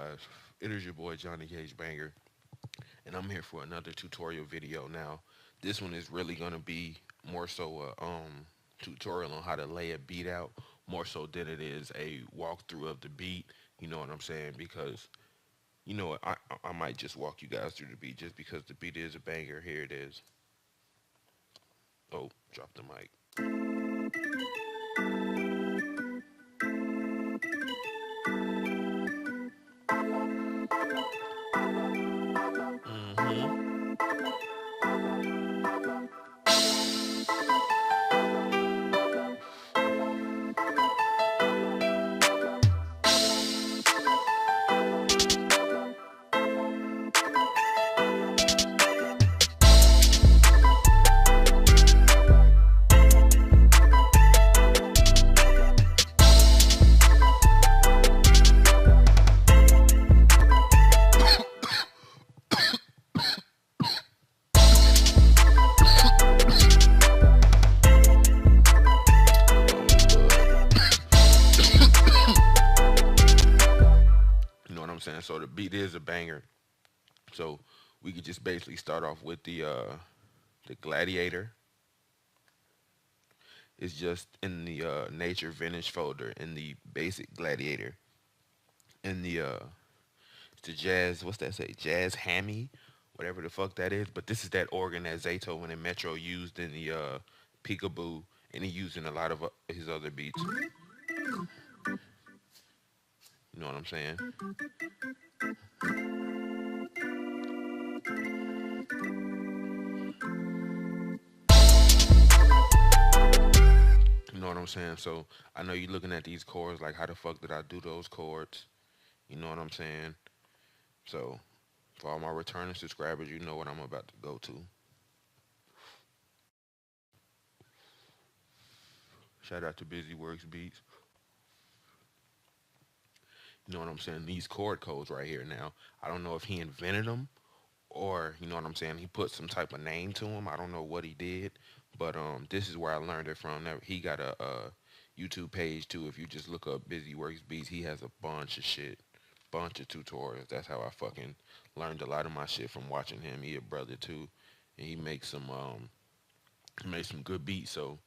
guys? It is your boy Johnny Cage Banger, and I'm here for another tutorial video. Now, this one is really gonna be more so a tutorial on how to lay a beat out, more so than it is a walkthrough of the beat. You know what I'm saying? Because you know what, I might just walk you guys through the beat just because the beat is a banger. Here it is. Oh, drop the mic. hmm You know what I'm saying? So the beat is a banger. So we could just basically start off with the Gladiator. It's just in the nature vintage folder in the basic Gladiator. In the jazz, what's that say? Jazz hammy, whatever the fuck that is. But this is that organ that Zaytoven and Metro used in the Peekaboo, and he used in a lot of his other beats. You know what I'm saying? You know what I'm saying? So I know you're looking at these chords like, how the fuck did I do those chords? You know what I'm saying? So for all my returning subscribers, you know what I'm about to go to. Shout out to Busy Works Beats. You know what I'm saying? These chord codes right here now. I don't know if he invented them or you know what I'm saying. He put some type of name to them. I don't know what he did, but this is where I learned it from. He got a YouTube page too. If you just look up Busy Works Beats, he has a bunch of shit, bunch of tutorials. That's how I fucking learned a lot of my shit from watching him. He a brother too, and he makes some good beats. So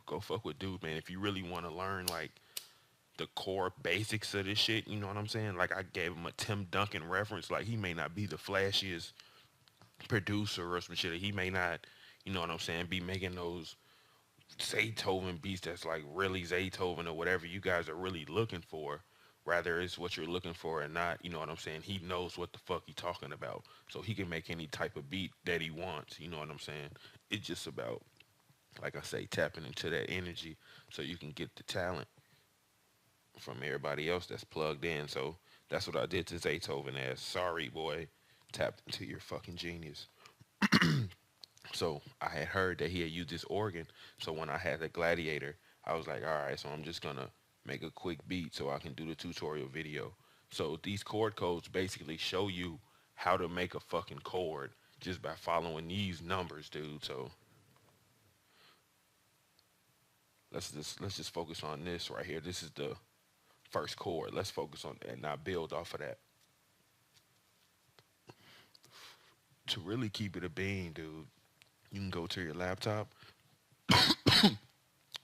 go fuck with dude, man. If you really want to learn like the core basics of this shit. You know what I'm saying? Like I gave him a Tim Duncan reference. Like he may not be the flashiest producer or some shit. He may not, you know what I'm saying, be making those Zaytoven beats that's like really Zaytoven or whatever you guys are really looking for. Rather, it's what you're looking for and not, you know what I'm saying? He knows what the fuck he talking about. So he can make any type of beat that he wants. You know what I'm saying? It's just about, like I say, tapping into that energy so you can get the talent from everybody else that's plugged in. So that's what I did to Zaytoven as sorry boy, tapped into your fucking genius. So I had heard that he had used this organ. So when I had the Gladiator, I was like, all right, so I'm just gonna make a quick beat so I can do the tutorial video. So these chord codes basically show you how to make a fucking chord just by following these numbers, dude. So let's just focus on this right here. This is the first chord. Let's focus on that and not build off of that. To really keep it a bean, dude, you can go to your laptop,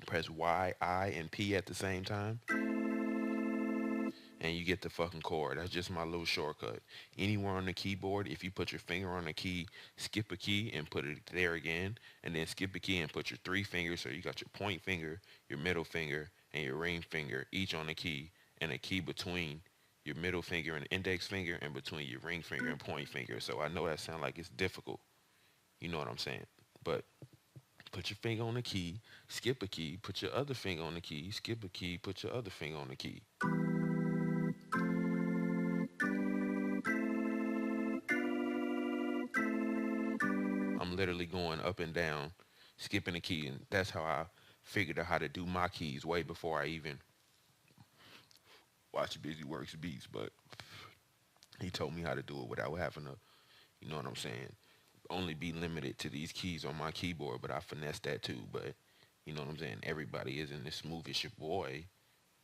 press Y, I, and P at the same time, and you get the fucking chord. That's just my little shortcut. Anywhere on the keyboard, if you put your finger on the key, skip a key and put it there again, and then skip a key and put your three fingers. So you got your point finger, your middle finger, and your ring finger, each on the key, and a key between your middle finger and index finger, and between your ring finger and point finger. So I know that sounds like it's difficult. You know what I'm saying? But put your finger on the key, skip a key, put your other finger on the key, skip a key, put your other finger on the key. I'm literally going up and down, skipping a key, and that's how I figured out how to do my keys way before I even watched Busy Works Beats. But he told me how to do it without having to, you know what I'm saying, only be limited to these keys on my keyboard. But I finessed that too. But you know what I'm saying, everybody isn't as smooth as your boy.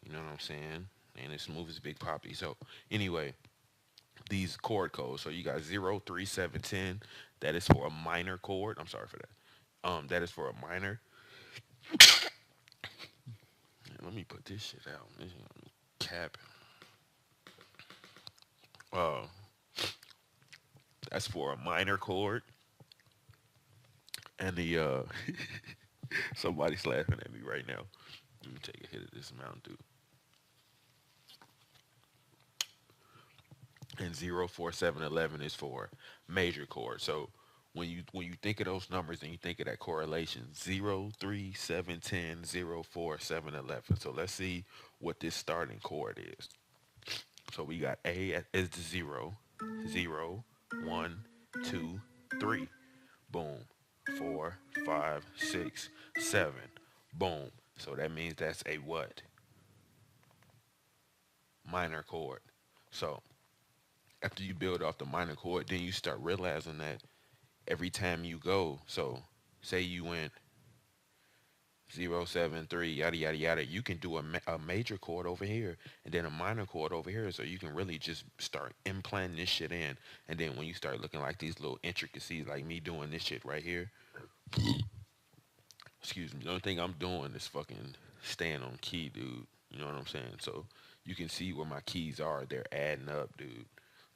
You know what I'm saying? and it's smooth as Big Poppy. So anyway, these chord codes. So you got 0, 3, 7, 10. That is for a minor chord. I'm sorry for that. That is for a minor. Let me put this shit out. This cap. Uh, that's for a minor chord. And the somebody's laughing at me right now. Let me take a hit of this Mountain Dew. And 0, 4, 7, 11 is for major chord. So when you think of those numbers and you think of that correlation, 0, 3, 7, 10, 0, 4, 7, 11. So let's see what this starting chord is. So we got as the 0, 0, 1, 2, 3. Boom. 4, 5, 6, 7. Boom. So that means that's a what? Minor chord. So after you build off the minor chord, then you start realizing that every time you go, so say you went 0, 7, 3, yada yada yada, you can do a major chord over here and then a minor chord over here, so you can really just start implanting this shit in. And then when you start looking like these little intricacies, like me doing this shit right here, excuse me, the only thing I'm doing is fucking staying on key, dude. You know what I'm saying? So you can see where my keys are. They're adding up, dude.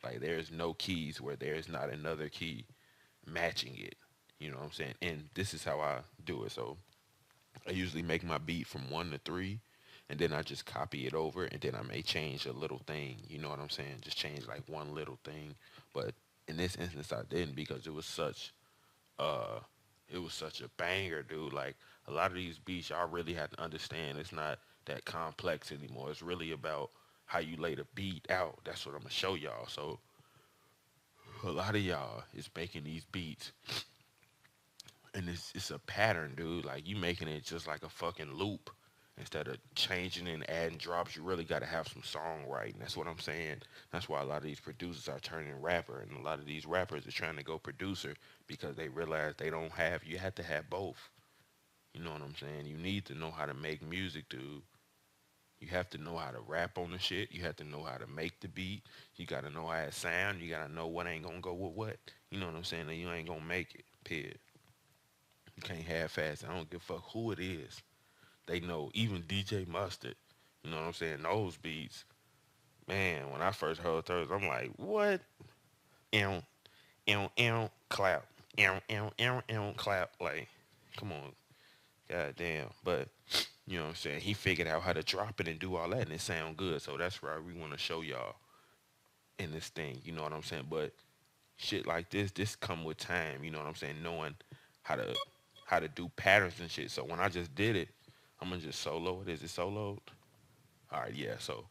Like there's no keys where there's not another key matching it. You know what I'm saying? And this is how I do it. So I usually make my beat from 1 to 3, and then I just copy it over, and then I may change a little thing. You know what I'm saying? Just change like one little thing. But in this instance, I didn't because uh, it was such a banger, dude. Like a lot of these beats, y'all really have to understand. It's not that complex anymore. It's really about how you lay the beat out. That's what I'm gonna show y'all. So a lot of y'all is making these beats and it's a pattern, dude. Like you making it just like a fucking loop instead of changing and adding drops. You really got to have some songwriting. That's what I'm saying. That's why a lot of these producers are turning rapper, and a lot of these rappers are trying to go producer because they realize they don't have. You have to have both. You know what I'm saying? You need to know how to make music, dude. You have to know how to rap on the shit. You have to know how to make the beat. You got to know how it sound. You got to know what ain't gonna go with what. You know what I'm saying? And you ain't gonna make it. Period. You can't half-ass. I don't give a fuck who it is. They know. Even DJ Mustard. You know what I'm saying? Those beats. Man, when I first heard those, I'm like, what? Ew, clap. Clap. Like, come on. God damn. But, you know what I'm saying? He figured out how to drop it and do all that, and it sound good. So that's why we want to show y'all in this thing. You know what I'm saying? But shit like this come with time. You know what I'm saying? Knowing how to how to do patterns and shit. So when I just did it, I'm gonna just solo it. Is it soloed? All right, yeah. So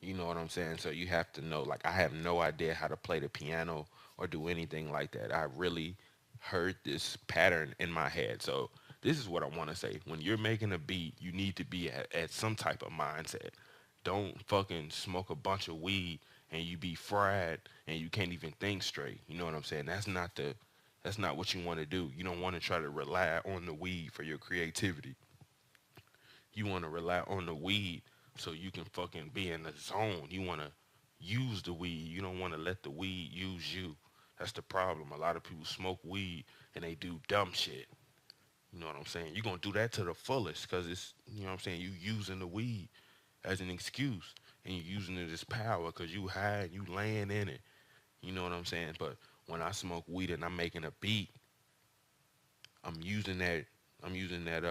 you know what I'm saying? So you have to know. Like I have no idea how to play the piano or do anything like that. I really heard this pattern in my head. So this is what I want to say. When you're making a beat, you need to be at some type of mindset. Don't fucking smoke a bunch of weed and you be fried and you can't even think straight. You know what I'm saying? That's not what you want to do. You don't want to try to rely on the weed for your creativity. You want to rely on the weed so you can fucking be in the zone. You want to use the weed. You don't want to let the weed use you. That's the problem. A lot of people smoke weed and they do dumb shit. You know what I'm saying? You're going to do that to the fullest because it's, you know what I'm saying, you using the weed as an excuse and you using it as power because you high and you laying in it. You know what I'm saying? But when I smoke weed and I'm making a beat, I'm using that, I'm using that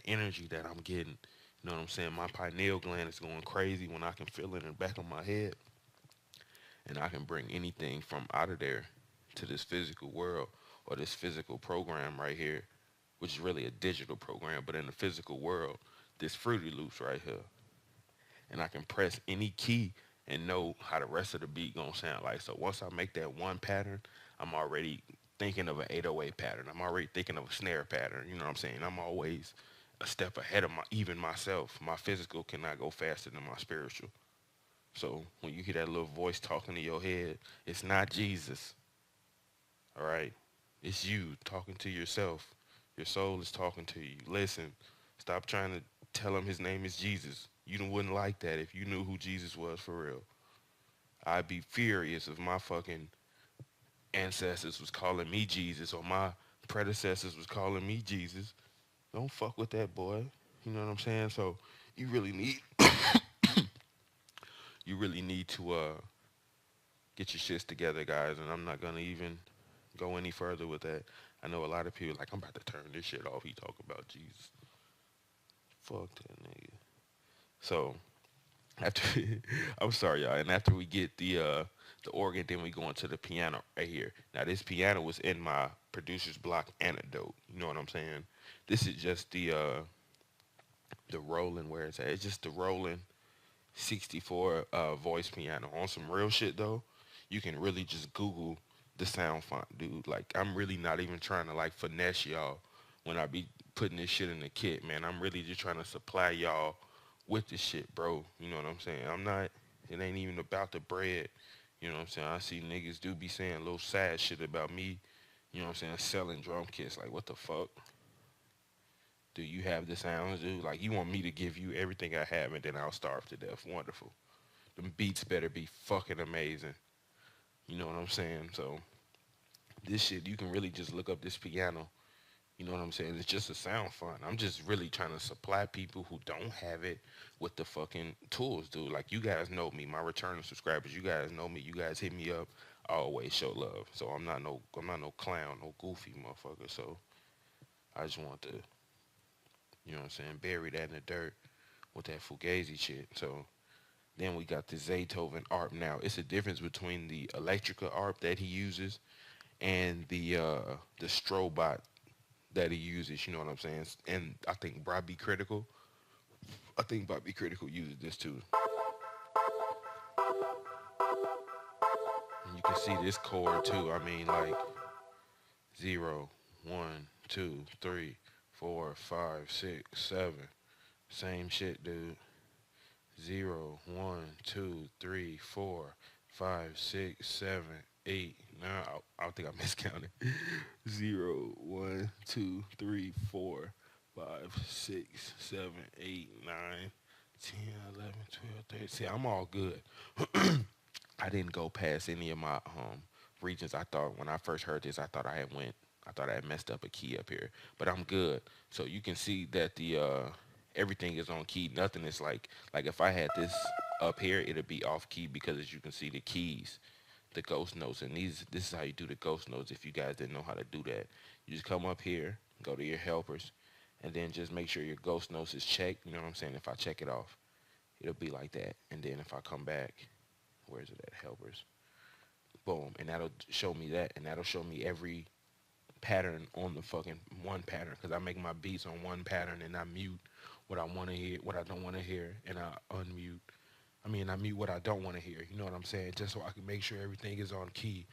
energy that I'm getting. You know what I'm saying? My pineal gland is going crazy when I can feel it in the back of my head, and I can bring anything from out of there to this physical world or this physical program right here, which is really a digital program, but in the physical world, this Fruity Loops right here, and I can press any key and know how the rest of the beat gonna sound like. So once I make that one pattern, I'm already thinking of an 808 pattern. I'm already thinking of a snare pattern. You know what I'm saying? I'm always a step ahead of even myself. My physical cannot go faster than my spiritual. So when you hear that little voice talking to your head, it's not Jesus. All right. It's you talking to yourself. Your soul is talking to you. Listen, stop trying to tell him his name is Jesus. You wouldn't like that if you knew who Jesus was for real. I'd be furious if my fucking ancestors was calling me Jesus or my predecessors was calling me Jesus. Don't fuck with that, boy. You know what I'm saying? So you really need you really need to get your shits together, guys. And I'm not gonna even go any further with that. I know a lot of people like I'm about to turn this shit off. He talk about Jesus. Fuck that nigga. So after I'm sorry, y'all. And after we get the organ, then we go into the piano right here. Now this piano was in my producer's block antidote. You know what I'm saying? This is just the rolling where it's at. It's just the rolling 64 voice piano. On some real shit though, you can really just Google the sound font, dude. Like I'm really not even trying to like finesse y'all when I be putting this shit in the kit, man. I'm really just trying to supply y'all with this shit, bro. You know what I'm saying? I'm not. It ain't even about the bread. You know what I'm saying? I see niggas do be saying little sad shit about me. You know what I'm saying? Selling drum kits. Like what the fuck? Do you have the sounds, dude? Like you want me to give you everything I have and then I'll starve to death. Wonderful. Them beats better be fucking amazing. You know what I'm saying? So this shit, you can really just look up this piano. You know what I'm saying? It's just a sound font. I'm just really trying to supply people who don't have it with the fucking tools, dude. Like you guys know me, my returning subscribers. You guys know me. You guys hit me up. I always show love. So I'm not no clown, no goofy motherfucker. So I just want to, you know what I'm saying, bury that in the dirt with that Fugazi shit. So then we got the Zaytoven ARP now. It's a difference between the electrical ARP that he uses and the Strobot that he uses. You know what I'm saying? And I think Bobby Critical. I think Bobby Critical uses this too. And you can see this chord too. I mean, like 0, 1, 2, 3, 4, 5, 6, 7. Same shit, dude. 0, 1, 2, 3, 4, 5, 6, 7, 8. No, I don't think I miscounted. 0, 1, 2, 3, 4, 5, 6, 7, 8, 9, 10, 11, 12, 13. See, I'm all good. I didn't go past any of my regions. I thought when I first heard this, I thought I had messed up a key up here, but I'm good. So you can see that the everything is on key. Nothing is like if I had this up here, it'd be off key because as you can see the keys, the ghost notes, and this is how you do the ghost notes. If you guys didn't know how to do that, you just come up here, go to your helpers, and then just make sure your ghost notes is checked. You know what I'm saying? If I check it off, it'll be like that. And then if I come back, where's it at? Helpers. Boom, and that'll show me that, and that'll show me every pattern on the fucking one pattern because I make my beats on one pattern and I mute what I want to hear, what I don't want to hear, and I mute what I don't want to hear. You know what I'm saying? Just so I can make sure everything is on key.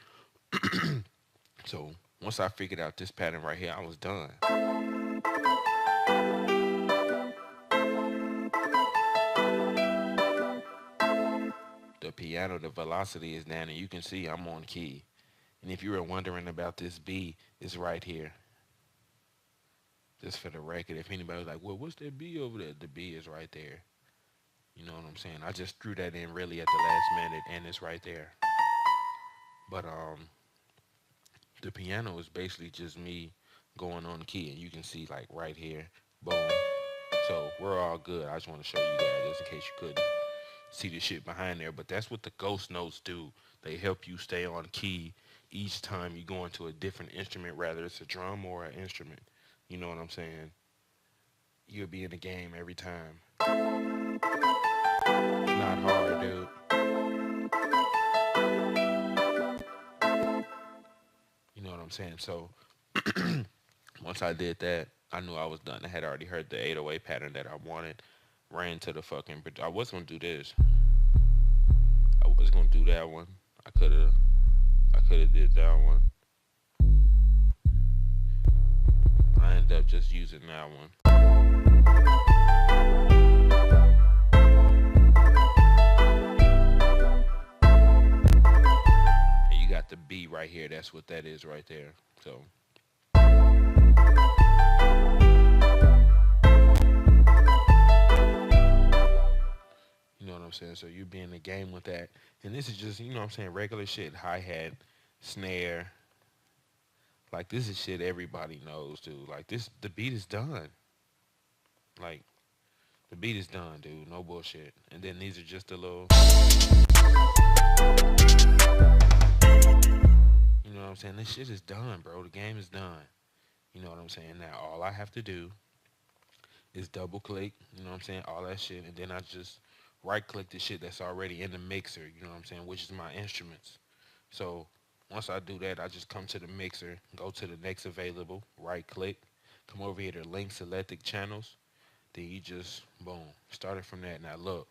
So once I figured out this pattern right here, I was done. The piano, the velocity is down, and you can see I'm on key. And if you were wondering about this B, it's right here. Just for the record, if anybody's like, well, what's that B over there? The B is right there. You know what I'm saying? I just threw that in really at the last minute, and it's right there. But the piano is basically just me going on key, and you can see like right here, boom. So we're all good. I just want to show you guys just in case you couldn't see the shit behind there. But that's what the ghost notes do. They help you stay on key each time you go into a different instrument, rather it's a drum or an instrument. You know what I'm saying? You'll be in the game every time. It's not hard, dude. You know what I'm saying? So once I did that, I knew I was done. I had already heard the 808 pattern that I wanted. Ran to the fucking... I was going to do this. I was going to do that one. I could have did that one. I ended up just using that one. And you got the B right here. That's that's what that is right there. So you know what I'm saying? So you be in the game with that. And this is just, you know what I'm saying, regular shit, hi-hat, snare. Like this is shit everybody knows, dude. Like this the beat is done. Like the beat is done, dude. No bullshit. And then these are just a little, you know what I'm saying? This shit is done, bro. The game is done. You know what I'm saying? Now all I have to do is double click, you know what I'm saying, all that shit, and then I just right click the shit that's already in the mixer, you know what I'm saying, which is my instruments. So once I do that, I just come to the mixer, go to the next available, right click, come over here to link selected channels, then you just boom, start it from that. Now look,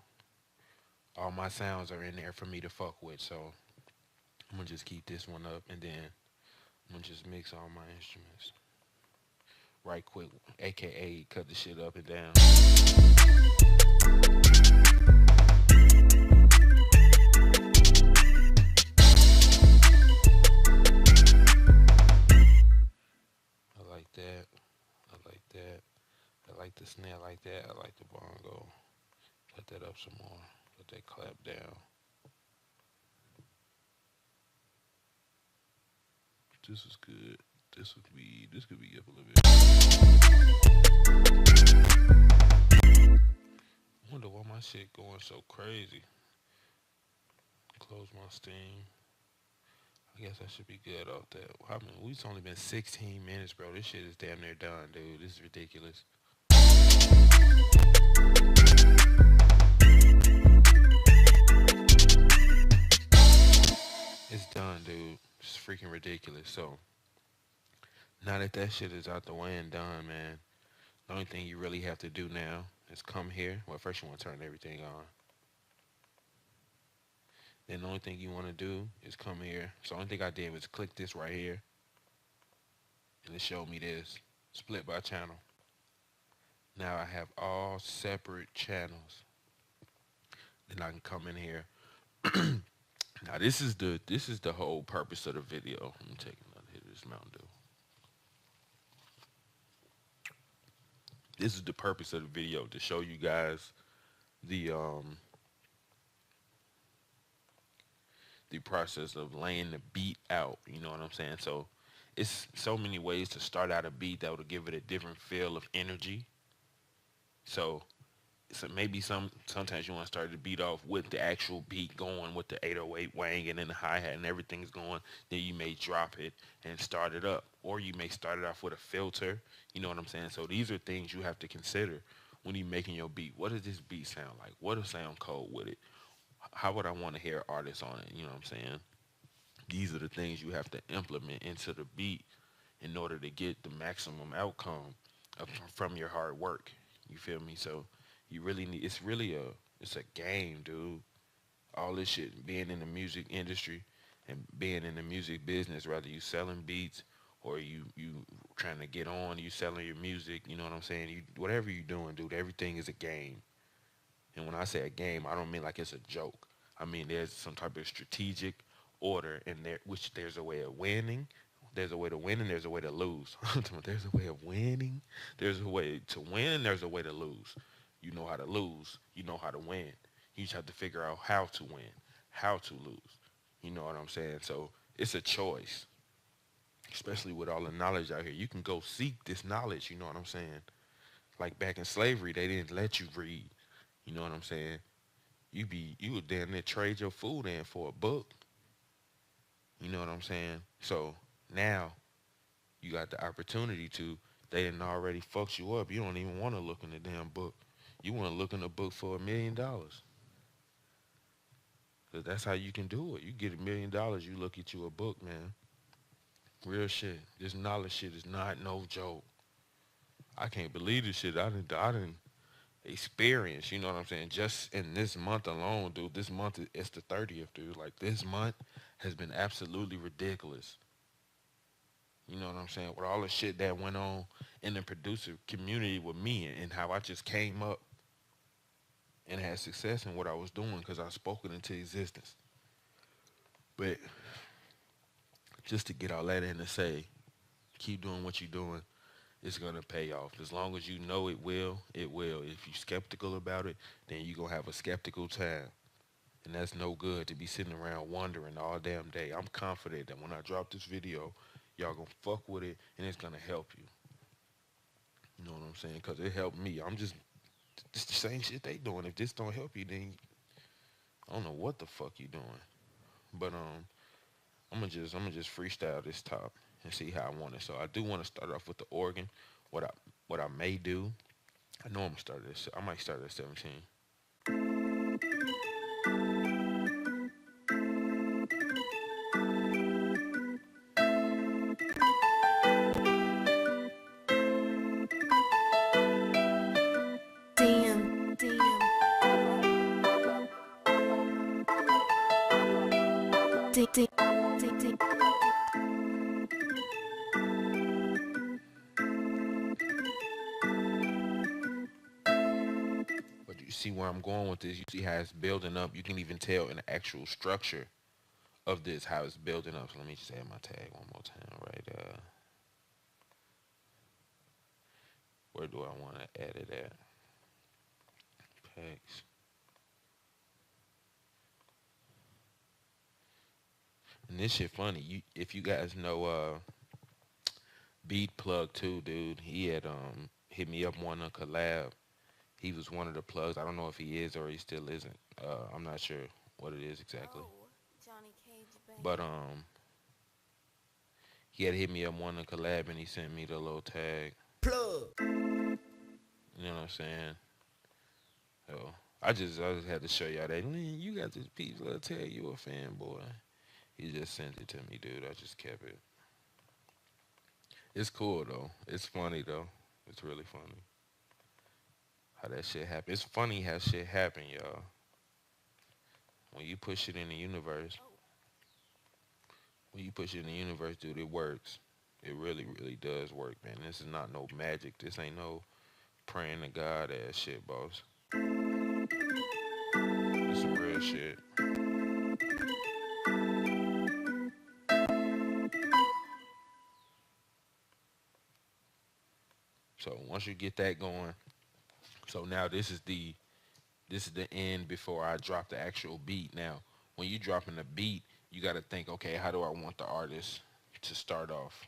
all my sounds are in there for me to fuck with, so I'm gonna just keep this one up and then I'm gonna just mix all my instruments. Right quick, aka cut the shit up and down. I like that. I like that. I like the snare like that. I like the bongo. Cut that up some more. Let that clap down. This is good. This could be up a little bit. I wonder why my shit going so crazy. Close my Steam. I guess I should be good off that. I mean, we've only been 16 minutes, bro. This shit is damn near done, dude. This is ridiculous. It's done, dude. It's freaking ridiculous. So, now that that shit is out the way and done, man, the only thing you really have to do now is come here. Well, first you want to turn everything on. Then the only thing you want to do is come here. So the only thing I did was click this right here. And it showed me this. Split by channel. Now I have all separate channels. Then I can come in here. Now this is the whole purpose of the video. Let me take another hit of this Mountain Dew. This is the purpose of the video, to show you guys the process of laying the beat out. You know what I'm saying? So it's so many ways to start out a beat that will give it a different feel of energy. So maybe sometimes you want to start the beat off with the actual beat going, with the 808 wang and then the hi-hat and everything's going. Then you may drop it and start it up. Or you may start it off with a filter. You know what I'm saying? So these are things you have to consider when you're making your beat. What does this beat sound like? What a sound code with it? How would I want to hear artists on it? You know what I'm saying? These are the things you have to implement into the beat in order to get the maximum outcome from your hard work. You feel me? So you really need, it's a game, dude. All this shit, being in the music industry and being in the music business, whether you selling beats or you trying to get on, you selling your music, you know what I'm saying? You whatever you doing, dude, everything is a game. And when I say a game, I don't mean like it's a joke. I mean there's some type of strategic order in there, which there's a way of winning. There's a way to win and there's a way to lose. There's a way of winning. There's a way to win and there's a way to lose. You know how to lose. You know how to win. You just have to figure out how to win, how to lose. You know what I'm saying? So it's a choice, especially with all the knowledge out here. You can go seek this knowledge. You know what I'm saying? Like back in slavery, they didn't let you read. You know what I'm saying? You would damn near trade your food in for a book. You know what I'm saying? So now you got the opportunity to. They didn't already fucked you up. You don't even want to look in the damn book. You want to look in the book for $1,000,000. Cause that's how you can do it. You get $1,000,000, you look at you a book, man. Real shit. This knowledge shit is not no joke. I can't believe this shit. I didn't experience, you know what I'm saying? Just in this month alone, dude. This month it's the 30th, dude. Like this month has been absolutely ridiculous. You know what I'm saying? With all the shit that went on in the producer community with me and how I just came up and had success in what I was doing because I spoke it into existence. But just to get all that in to say, keep doing what you're doing. It's gonna pay off. As long as you know it will, it will. If you're skeptical about it, then you're gonna have a skeptical time. And that's no good to be sitting around wondering all damn day. I'm confident that when I drop this video, y'all gonna fuck with it and it's gonna help you. You know what I'm saying? Because it helped me. I'm just, it's the same shit they doing. If this don't help you, then I don't know what the fuck you doing. But I'm gonna just freestyle this top and see how I want it. So I do want to start off with the organ. What I what I may do, I know I'm gonna start this. I might start at 17. Damn, damn. But you see where I'm going with this. You see how it's building up. You can even tell in the actual structure of this how it's building up. So let me just add my tag one more time. Right. Where do I want to add it at? Packs. And this shit funny. If you guys know Beat Plug too, dude. He had hit me up on a collab. He was one of the plugs. I don't know if he is or he still isn't. I'm not sure what it is exactly. Johnny Cage, But he had hit me up on a collab and he sent me the little tag. Plug. You know what I'm saying? So I just had to show y'all that. Lynn, you got this piece. I'll tell you a fanboy. He just sent it to me, dude. I just kept it. It's cool though. It's funny though. It's really funny how that shit happened. It's funny how shit happen, y'all. When you push it in the universe, dude, it works. It really, really does work, man. This is not no magic. This ain't no praying to God ass shit, boss. It's some real shit. So once you get that going, so now this is the end before I drop the actual beat. Now, when you dropping the beat, you got to think, okay, how do I want the artist to start off?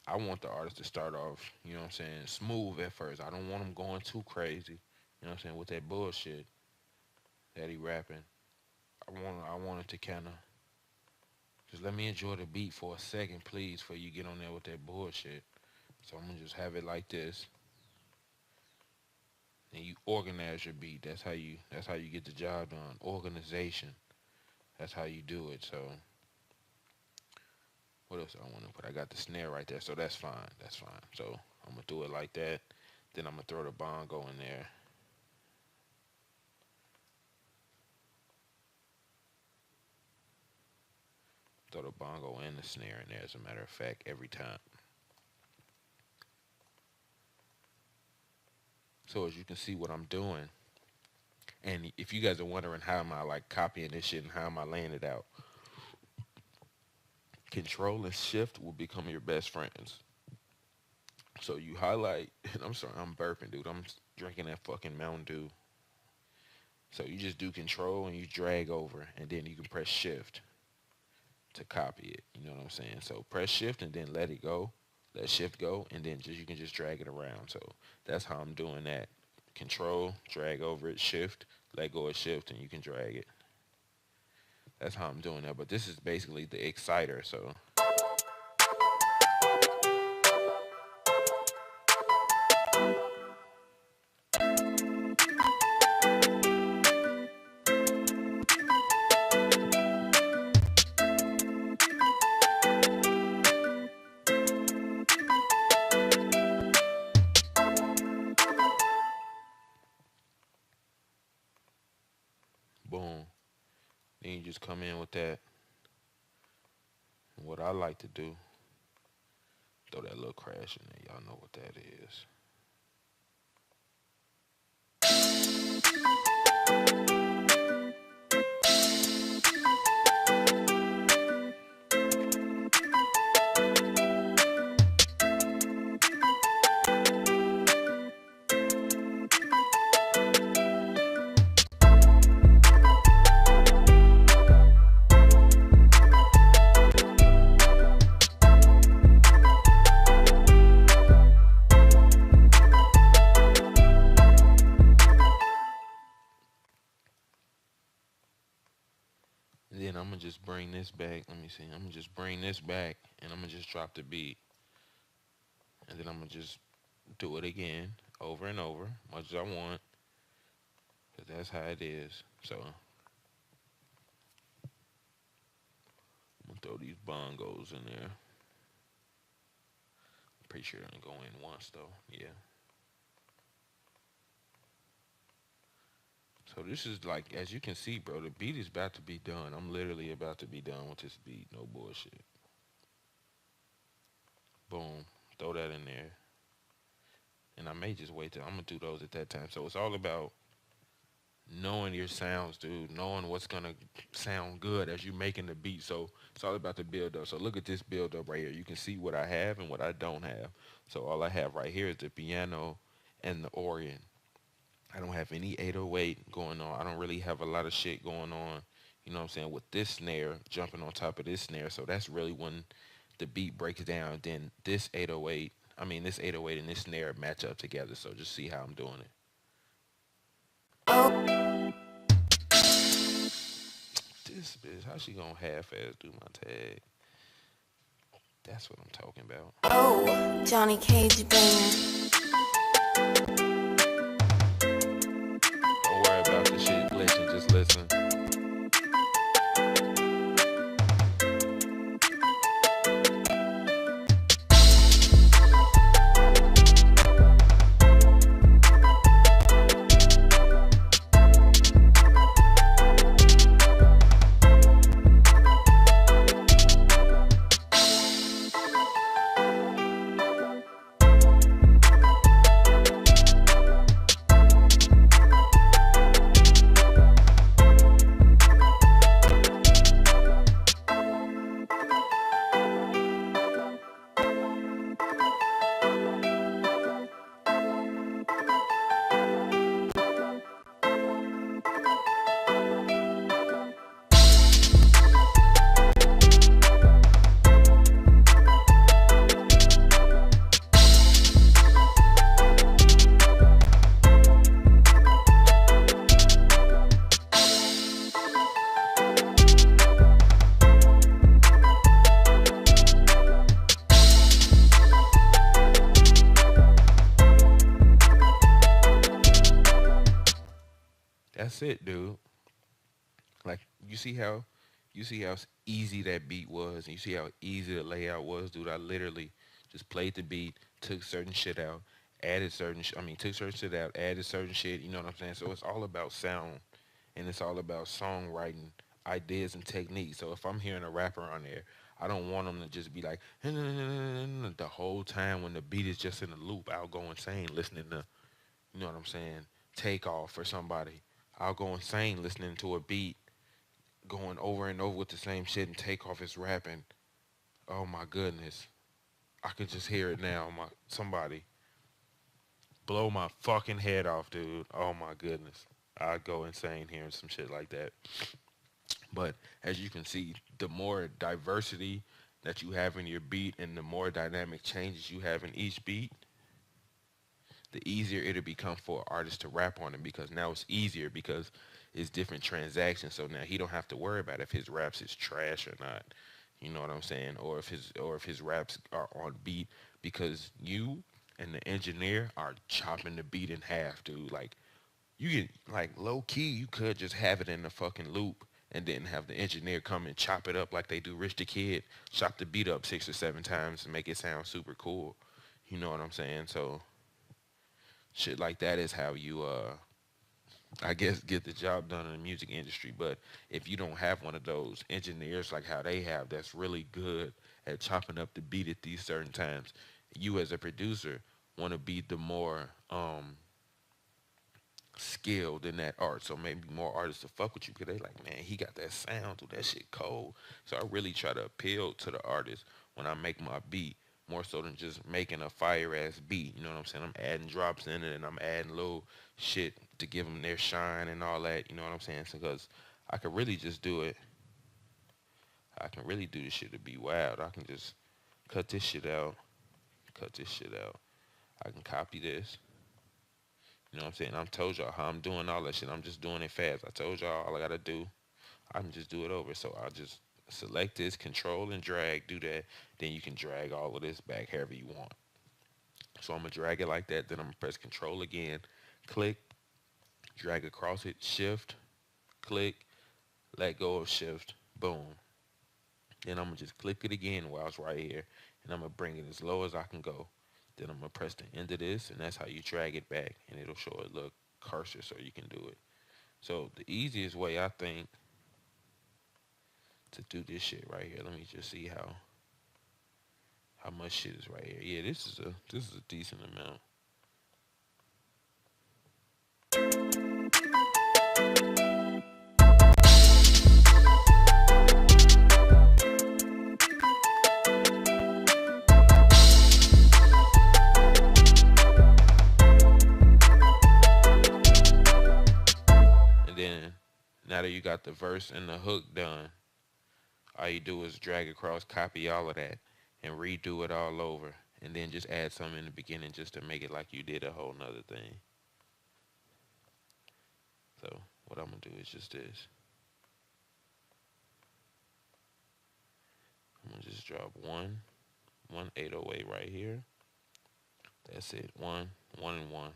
I want the artist to start off, you know what I'm saying, smooth at first. I don't want him going too crazy, you know what I'm saying, with that bullshit that he rapping. I want it to kind of just let me enjoy the beat for a second, please, before you get on there with that bullshit. So I'm gonna just have it like this. And you organize your beat. That's how you get the job done. Organization. That's how you do it. So what else I want to put? I got the snare right there, so that's fine. That's fine. So I'm gonna do it like that. Then I'm gonna throw the bongo in there. Throw the bongo and the snare in there, as a matter of fact, every time. So as you can see what I'm doing, and if you guys are wondering how am I like copying this shit and how am I laying it out, Control and Shift will become your best friends. So you highlight, and I'm sorry, I'm burping, dude. I'm drinking that fucking Mountain Dew. So you just do Control and you drag over, and then you can press Shift to copy it. You know what I'm saying? So press Shift and then let it go. Let Shift go, and then you can just drag it around. So that's how I'm doing that. Control, drag over it, Shift, let go of Shift, and you can drag it. That's how I'm doing that. But this is basically the exciter. So boom. Then you just come in with that. And what I like to do, throw that little crash in there. Y'all know what that is. gonna just bring this back. Let me see. I'm gonna just bring this back, and I'm gonna just drop the beat, and then I'm gonna just do it again, over and over, much as I want, cause that's how it is. So I'm gonna throw these bongos in there. Pretty sure it didn't go in once though. Yeah. So this is like, as you can see, bro, the beat is about to be done. I'm literally about to be done with this beat. No bullshit. Boom. Throw that in there. And I may just wait till I'm gonna do those at that time. So it's all about knowing your sounds, dude. Knowing what's gonna sound good as you making the beat. So it's all about the build up. So look at this build up right here. You can see what I have and what I don't have. So all I have right here is the piano and the organ. I don't have any 808 going on. I don't really have a lot of shit going on. You know what I'm saying? With this snare jumping on top of this snare. So that's really when the beat breaks down. Then this 808, this 808 and this snare match up together. So just see how I'm doing it. This bitch, how she gonna half-ass do my tag? That's what I'm talking about. Oh, Johnny Cage banger. Don't worry about the shit glitching, just listen. That's it, dude. Like you see how easy that beat was, and you see how easy the layout was, dude. I literally just played the beat, took certain shit out, added certain. Took certain shit out, added certain shit. You know what I'm saying? So it's all about sound, and it's all about songwriting ideas and techniques. So if I'm hearing a rapper on there, I don't want them to just be like the whole time when the beat is just in a loop. I'll go insane listening to, you know what I'm saying, Take Off for somebody. I'll go insane listening to a beat going over and over with the same shit, and Take Off is rapping. Oh my goodness. I can just hear it now. Somebody blow my fucking head off, dude. Oh my goodness. I go insane hearing some shit like that. But as you can see, the more diversity that you have in your beat and the more dynamic changes you have in each beat, the easier it'll become for an artist to rap on it, because now it's easier because it's different transactions. So now he don't have to worry about if his raps is trash or not. You know what I'm saying? Or if his raps are on beat, because you and the engineer are chopping the beat in half, dude. Like you can, like, low key, you could just have it in the fucking loop and then have the engineer come and chop it up like they do Rich the Kid, chop the beat up 6 or 7 times and make it sound super cool. You know what I'm saying? So shit like that is how you I guess get the job done in the music industry. But if you don't have one of those engineers like how they have, that's really good at chopping up the beat at these certain times, you as a producer want to be the more skilled in that art. So maybe more artists to fuck with you because they like, man, he got that sound, dude, that shit cold. So I really try to appeal to the artist when I make my beat, more so than just making a fire ass beat. You know what I'm saying? I'm adding drops in it and I'm adding little shit to give them their shine and all that. You know what I'm saying? So, because I could really just do it. I can really do this shit to be wild. I can just cut this shit out. Cut this shit out. I can copy this. You know what I'm saying? I told y'all how I'm doing all that shit. I'm just doing it fast. I told y'all all I gotta do. I can just do it over. So I'll just select this, control and drag, do that. Then you can drag all of this back however you want. So I'm gonna drag it like that. Then I'm gonna press control again, click, drag across it, shift, click, let go of shift, boom. Then I'm gonna just click it again while it's right here, and I'm gonna bring it as low as I can go. Then I'm gonna press the end of this, and that's how you drag it back, and it'll show a little cursor so you can do it. So the easiest way I think to do this shit right here. Let me just see how much shit is right here. Yeah, this is a decent amount. And then now that you got the verse and the hook done, all you do is drag across, copy all of that, and redo it all over. And then just add something in the beginning just to make it like you did a whole nother thing. So what I'm gonna do is just this. I'm gonna just drop one 808 right here. That's it. One and one.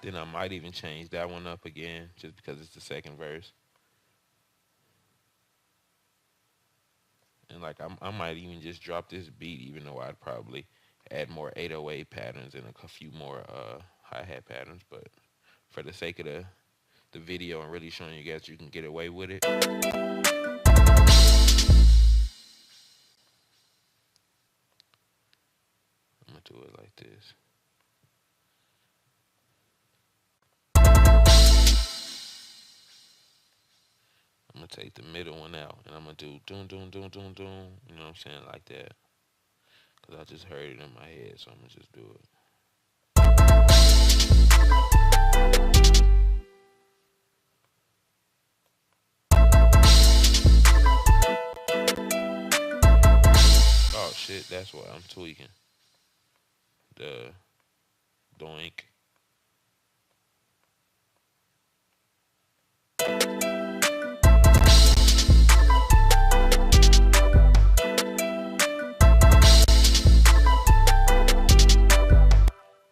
Then I might even change that one up again just because it's the second verse. And like I might even just drop this beat, even though I'd probably add more 808 patterns and a few more hi-hat patterns. But for the sake of the video and really showing you guys you can get away with it, I'm gonna do it like this. I'm gonna take the middle one out and I'm gonna do doom doom doom doom doom. You know what I'm saying, like that. Cause I just heard it in my head, so I'm gonna just do it. Oh shit, that's why I'm tweaking. The doink.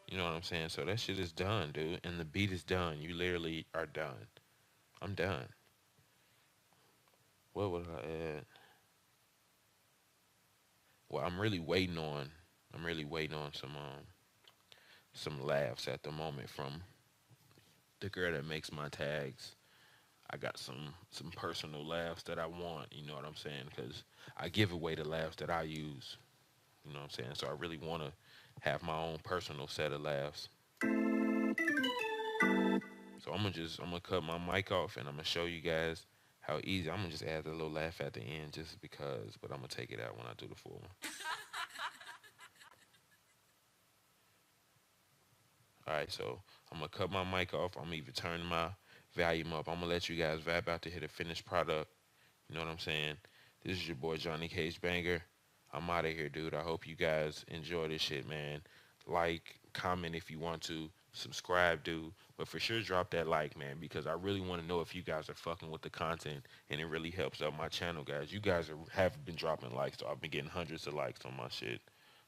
You know what I'm saying? So that shit is done, dude. And the beat is done. You literally are done. I'm done. What would I add? Well, I'm really waiting on some laughs at the moment from the girl that makes my tags. I got some personal laughs that I want, you know what I'm saying? Cuz I give away the laughs that I use, you know what I'm saying? So I really want to have my own personal set of laughs. So I'm gonna cut my mic off and I'm gonna show you guys how easy. I'm gonna just add a little laugh at the end just because, but I'm gonna take it out when I do the full one. All right, so I'm gonna cut my mic off. I'm gonna even turn my volume up. I'm gonna let you guys vibe out to hit a finished product. You know what I'm saying? This is your boy Johnny Cage Banger. I'm out of here, dude. I hope you guys enjoy this shit, man. Like, comment if you want to, subscribe, dude. But for sure, drop that like, man, because I really want to know if you guys are fucking with the content, and it really helps out my channel, guys. You guys have been dropping likes, so I've been getting hundreds of likes on my shit.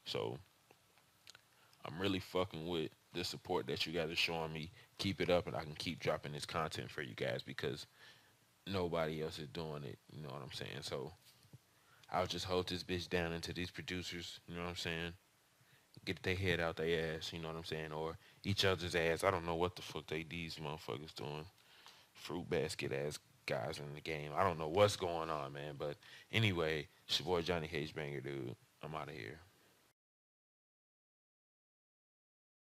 So I'm really fucking with the support that you guys are showing me. Keep it up, and I can keep dropping this content for you guys because nobody else is doing it. You know what I'm saying? So I'll just hold this bitch down into these producers. You know what I'm saying? Get their head out their ass. You know what I'm saying? Or each other's ass. I don't know what the fuck these motherfuckers doing. Fruit basket ass guys in the game. I don't know what's going on, man. But anyway, it's your boy Johnny Cage Banger, dude. I'm out of here.